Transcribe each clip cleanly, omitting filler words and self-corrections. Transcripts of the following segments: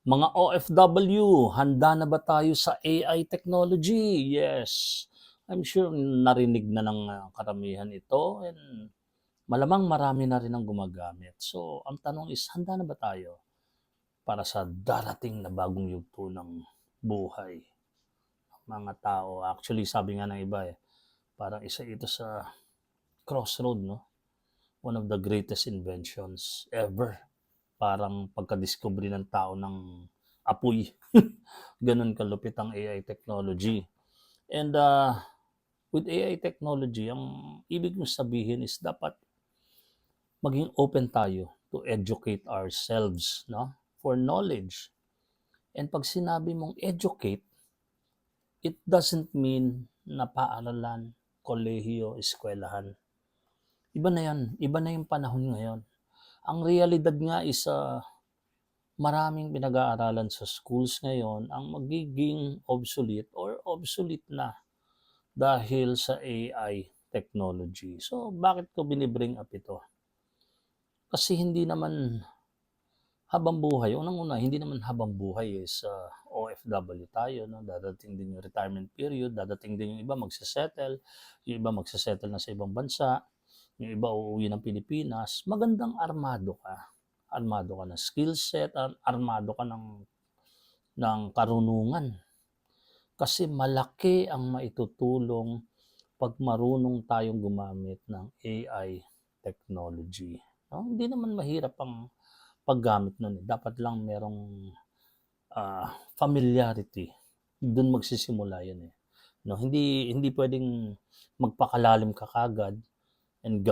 Mga OFW, handa na ba tayo sa AI technology? Yes, I'm sure narinig na ng karamihan ito and malamang marami na rin ang gumagamit. So, ang tanong is, handa na ba tayo para sa darating na bagong yugto ng buhay? Mga tao, actually sabi nga ng iba parang isa ito sa crossroad, no? One of the greatest inventions ever. Parang pagka-discovery ng tao ng apoy. Ganun kalupit ang AI technology. And with AI technology, ang ibig kong sabihin is dapat maging open tayo to educate ourselves, no? For knowledge. And pag sinabi mong educate, it doesn't mean na paaralan, kolehiyo, eskwelahan. Iba na yan. Iba na yung panahon ngayon. Ang realidad nga is maraming pinag-aaralan sa schools ngayon ang magiging obsolete or obsolete na dahil sa AI technology. So, bakit ko binibring up ito? Kasi hindi naman habang buhay, unang-una, hindi naman habang buhay is OFW tayo, no? Dadating din yung retirement period, dadating din yung iba magsasettle, yung iba magsasettle na sa ibang bansa, yung iba uuwi ng Pilipinas. Magandang armado ka. Armado ka ng skill set, armado ka ng karunungan. Kasi malaki ang maitutulong pag marunong tayong gumamit ng AI technology. No? Hindi naman mahirap ang paggamit nun. Dapat lang merong familiarity. Doon magsisimula yan eh. No, hindi pwedeng magpakalalim ka kagad and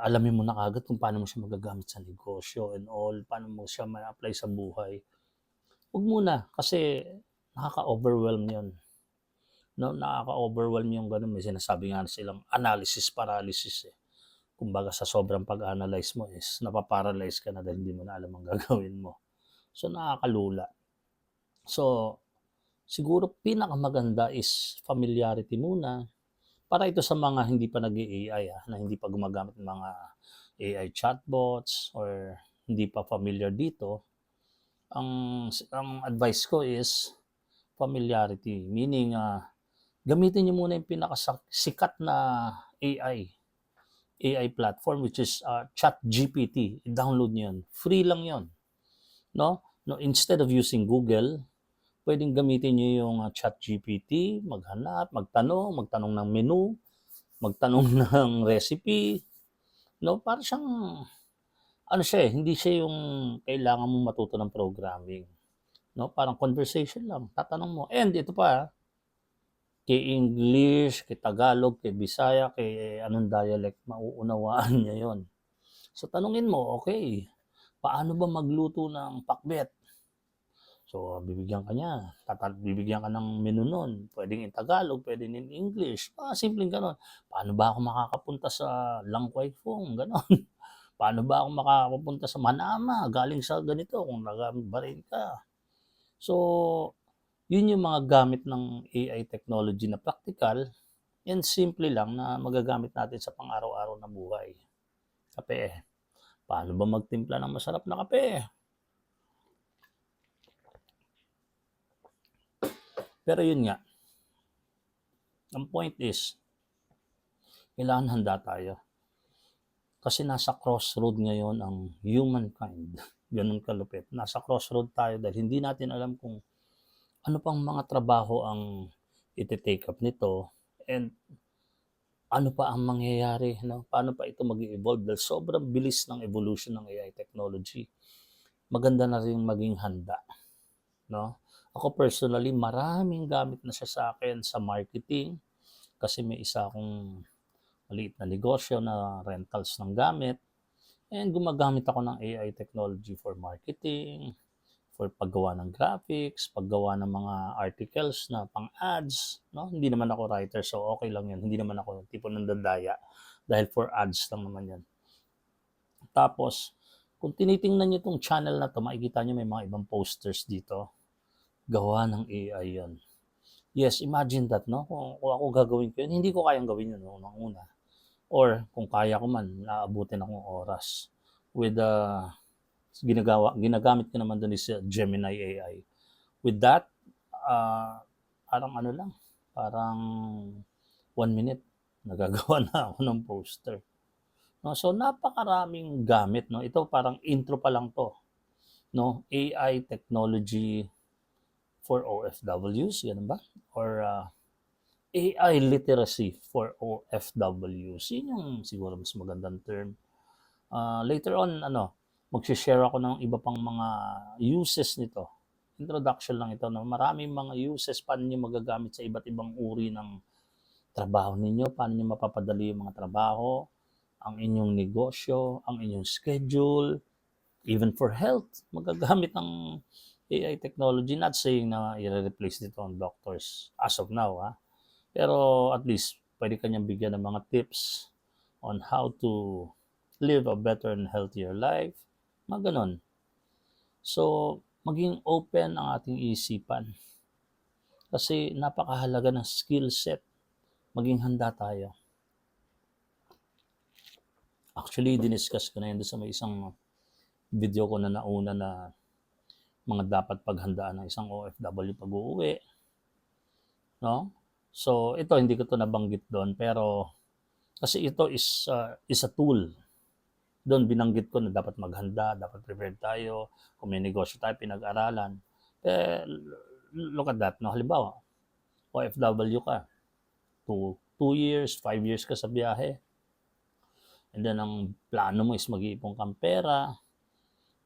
alamin mo na kagad kung paano mo siya magagamit sa negosyo and all, paano mo siya ma-apply sa buhay. Huwag muna kasi nakaka-overwhelm 'yon. No, nakaka-overwhelm yung ganun. May sinasabi nga silang analysis paralysis eh. Kumbaga sa sobrang pag-analyze mo is napaparalyze ka na dahil hindi mo na alam ang gagawin mo. So nakakalula. So siguro pinakamaganda is familiarity muna para ito sa mga hindi pa nag-AI na hindi pa gumagamit ng mga AI chatbots or hindi pa familiar dito. Ang advice ko is familiarity, meaning gamitin niyo muna yung pinakasikat na AI platform which is ChatGPT. I-download niyo 'yan. Free lang 'yon, no? No, instead of using Google, pwedeng gamitin niyo yung ChatGPT, magtanong ng menu, magtanong ng recipe, no? Para siyang ano siya hindi siya yung kailangan mong matuto ng programming, no? Parang conversation lang, tatanong mo. And ito pa, kay English, kay Tagalog, kay Bisaya, kay anong dialect, mauunawaan niya yon. So tanungin mo, okay, paano ba magluto ng pakbet? So bibigyan ka niya, bibigyan ka ng menu nun. Pwedeng in Tagalog, pwedeng in English. Simpleng ganon. Paano ba ako makakapunta sa Langkway Fong? Ganon. Paano ba ako makakapunta sa Manama galing sa ganito kung nag-baril ka? So, yun yung mga gamit ng AI technology na practical and simple lang na magagamit natin sa pang-araw-araw na buhay. Kape. Paano ba magtimpla ng masarap na kape? Pero yun nga, ang point is, kailangan handa tayo. Kasi nasa crossroad ngayon ang humankind. Ganun kalupit. Nasa crossroad tayo dahil hindi natin alam kung ano pang mga trabaho ang iti-take up nito and ano pa ang mangyayari, no? Paano pa ito mag-evolve dahil sobrang bilis ng evolution ng AI technology. Maganda na rin maging handa, no? Ako personally, maraming gamit na siya sa akin sa marketing kasi may isa akong maliit na negosyo na rentals ng gamit and gumagamit ako ng AI technology for marketing, for paggawa ng graphics, paggawa ng mga articles na pang-ads, no? Hindi naman ako writer, so okay lang 'yan. Hindi naman ako tipo ng dandaya dahil for ads lang naman 'yan. Tapos, kung tinitingnan niyo 'tong channel na 'to, makikita niyo may mga ibang posters dito. Gawa ng AI 'yon. Yes, imagine that, no? Kung ako gagawin ko 'yun, hindi ko kayang gawin 'yun unang-una. Or kung kaya ko man, aabutin akong oras with Ginagamit ko naman do'n is Gemini AI. With that, parang ano lang, parang 1 minute nagagawa na ako ng poster. No, so napakaraming gamit, no. Ito parang intro pa lang 'to, no. AI technology for OFWs, ganun ba? Or AI literacy for OFWs. Yun yung siguro mas magandang term. Later on, magse-share ako ng iba pang mga uses nito. Introduction lang ito, no. Maraming mga uses paano niyo magagamit sa iba't ibang uri ng trabaho ninyo, paano niyo mapapadali yung mga trabaho, ang inyong negosyo, ang inyong schedule, even for health. Magagamit ng AI technology, not saying na i-replace nito ang doctors as of now, ha. Pero at least pwede kanyang bigyan ng mga tips on how to live a better and healthier life, mga ganon. So, maging open ang ating isipan kasi napakahalaga ng skill set, maging handa tayo. Actually, diniscuss ko na yun sa may isang video ko na nauna na mga dapat paghandaan ng isang OFW pag uuwi. No? So, ito, hindi ko to nabanggit doon, pero kasi ito is a tool. Doon binanggit ko na dapat maghanda, dapat prepared tayo, kung may negosyo tayo, pinag-aralan. Look at that, no? Halimbawa, OFW ka, 2 years, 5 years ka sa biyahe. And then, ang plano mo is mag-iipon kang pera.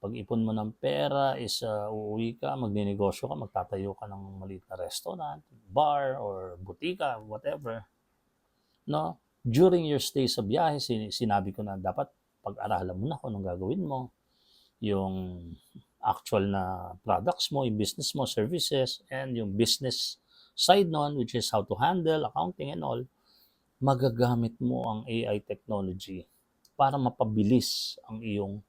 Pag-ipon mo ng pera is uuwi ka, magninegosyo ka, magtatayo ka ng maliit na restaurant, bar, or butika, whatever. No? During your stay sa biyahe, sinabi ko na dapat pag-aralan mo na kung anong gagawin mo, yung actual na products mo, yung business mo, services, and yung business side nun, which is how to handle, accounting and all, magagamit mo ang AI technology para mapabilis ang iyong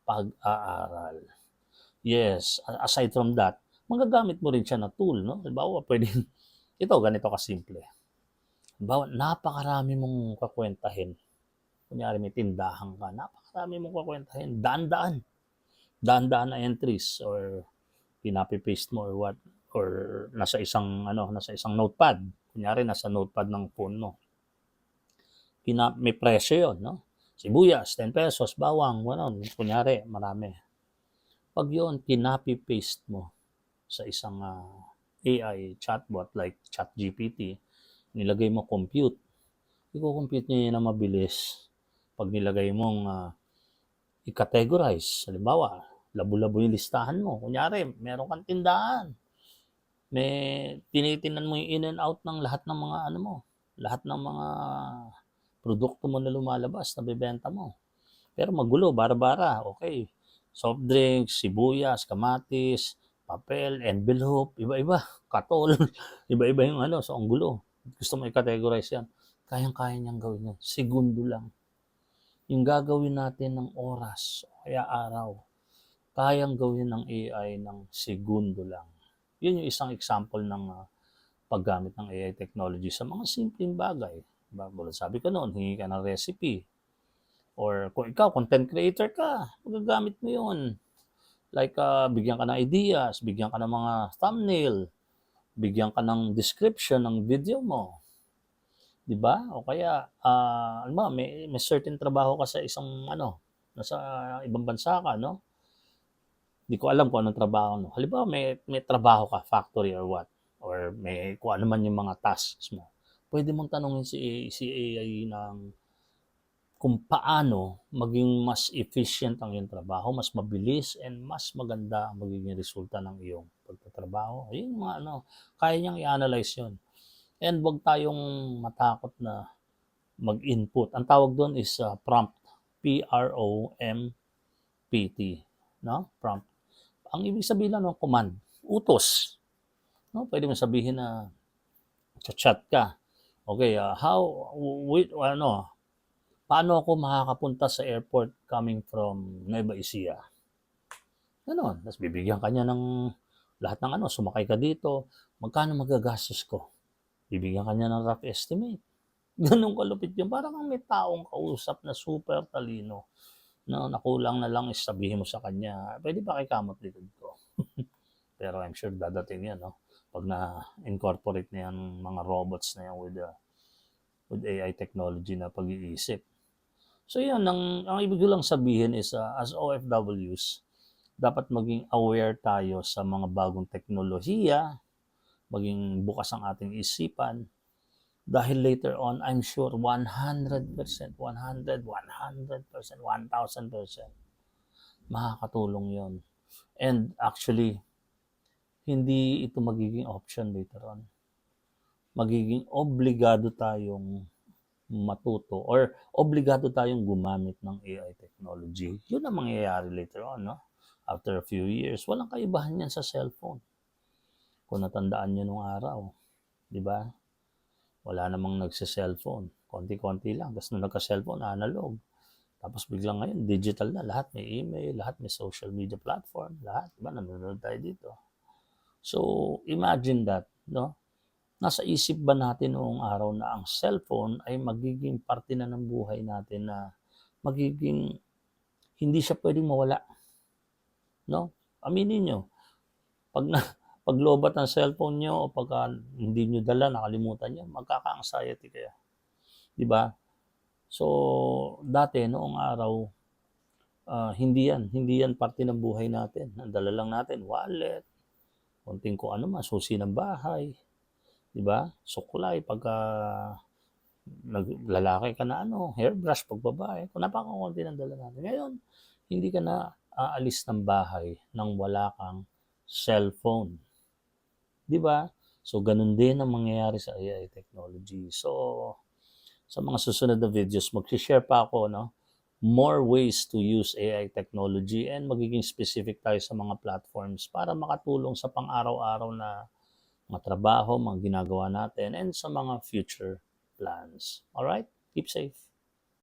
pag-aaral. Yes, aside from that, magagamit mo rin siya na tool, no? Halimbawa, pwedeng, ito, ganito kasimple. Halimbawa, napakarami mong kakwentahin. Kunyari may tindahan ka, napakarami mong kakwentahin, daan-daan na entries or pinapi-paste mo or what, or nasa isang notepad. Kunyari nasa notepad ng phone mo. May presyo 'yon, no? Sibuyas 10 pesos, bawang, ano, kunyari marami. Pag 'yon pinapi-paste mo sa isang AI chatbot like ChatGPT, nilagay mo compute. I-compute niya 'yan na mabilis. Pag nilagay mong i-categorize, halimbawa, labo-labo yung listahan mo. Kunyari, meron kang tindahan. Tinitingnan mo yung in and out ng lahat ng mga lahat ng mga produkto mo na lumalabas, na bebenta mo. Pero magulo, bara-bara, okay. Soft drinks, sibuyas, kamatis, papel, envelope, iba-iba, katol, iba-iba yung so ang gulo. Gusto mo i-categorize yan. Kayang-kaya niyang gawin yan. Segundo lang. Yung gagawin natin ng oras, kaya araw, kayang gawin ng AI ng segundo lang. Yun yung isang example ng paggamit ng AI technology sa mga simpleng bagay. Sabi ko noon, hingi ka ng recipe. Or kung ikaw, content creator ka, magagamit mo yun. Like, bigyan ka ng ideas, bigyan ka ng mga thumbnail, bigyan ka ng description ng video mo. Diba? O kaya, may certain trabaho ka sa isang, nasa ibang bansa ka, no? Hindi ko alam kung anong trabaho, no? Halimbawa, may trabaho ka, factory or what, or may kung ano man yung mga tasks mo. Pwede mong tanongin si AI ng kung paano maging mas efficient ang iyong trabaho, mas mabilis, and mas maganda ang magiging resulta ng iyong pagtatrabaho. Ayun mga kaya niyang i-analyze yun. And wag tayong matakot na mag-input. Ang tawag doon is prompt. P-R-O-M-P-T. No? Prompt. Ang ibig sabihin lang ng command, utos. No? Pwede mo sabihin na chat ka. Okay, paano ako makakapunta sa airport coming from Nueva Ecija? Ganon. Tapos bibigyan ka niya ng lahat ng sumakay ka dito, magkano magagastos ko? Bibigyan ka niya ng rough estimate. Ganun kalupit yun. Parang may taong kausap na super talino 'no, na kulang na lang is sabihin mo sa kanya, "Puwede ba ikamot likod ko?" Pero I'm sure dadating 'yan 'no, 'pag na-incorporate na 'yang mga robots na 'yan with AI technology na pag-iisip. So 'yun, ang ibig ko lang sabihin is, as OFWs, dapat maging aware tayo sa mga bagong teknolohiya, maging bukas ang ating isipan, dahil later on, I'm sure 100%, 100, 100%, 1,000% makakatulong 'yon. And actually, hindi ito magiging option later on. Magiging obligado tayong matuto or obligado tayong gumamit ng AI technology. 'Yun ang mangyayari later on, 'no? After a few years, walang kaibahan 'yan sa cellphone. Kung natandaan niyo nung araw, 'di ba? Wala namang nagse-cellphone, konti-konti lang. Tapos nung nagka-cellphone, analog. Tapos biglang ngayon, digital na. Lahat may email, lahat may social media platform, lahat. Diba? Nanonood tayo dito. So, imagine that, no? Nasa isip ba natin noong araw na ang cellphone ay magiging parte na ng buhay natin na magiging hindi siya pwedeng mawala, no? Aminin nyo, pag na, pag lobat ang cellphone nyo o pagka hindi nyo dala, nakalimutan nyo, magkaka-anxiety kayo. Di ba? So, dati, noong araw, hindi yan parte ng buhay natin. Ang dala lang natin, wallet, konting kung ano man, susi ng bahay, di ba? Suklay, pagka naglalaki ka na hairbrush pag babae, kung napakakunti ng dala natin. Ngayon, hindi ka na aalis ng bahay nang wala kang cellphone. Di ba? So, ganun din ang mangyayari sa AI technology. So, sa mga susunod na videos, mag-share pa ako, no? More ways to use AI technology and magiging specific tayo sa mga platforms para makatulong sa pang-araw-araw na mga trabaho, mga ginagawa natin, and sa mga future plans. Alright? Keep safe.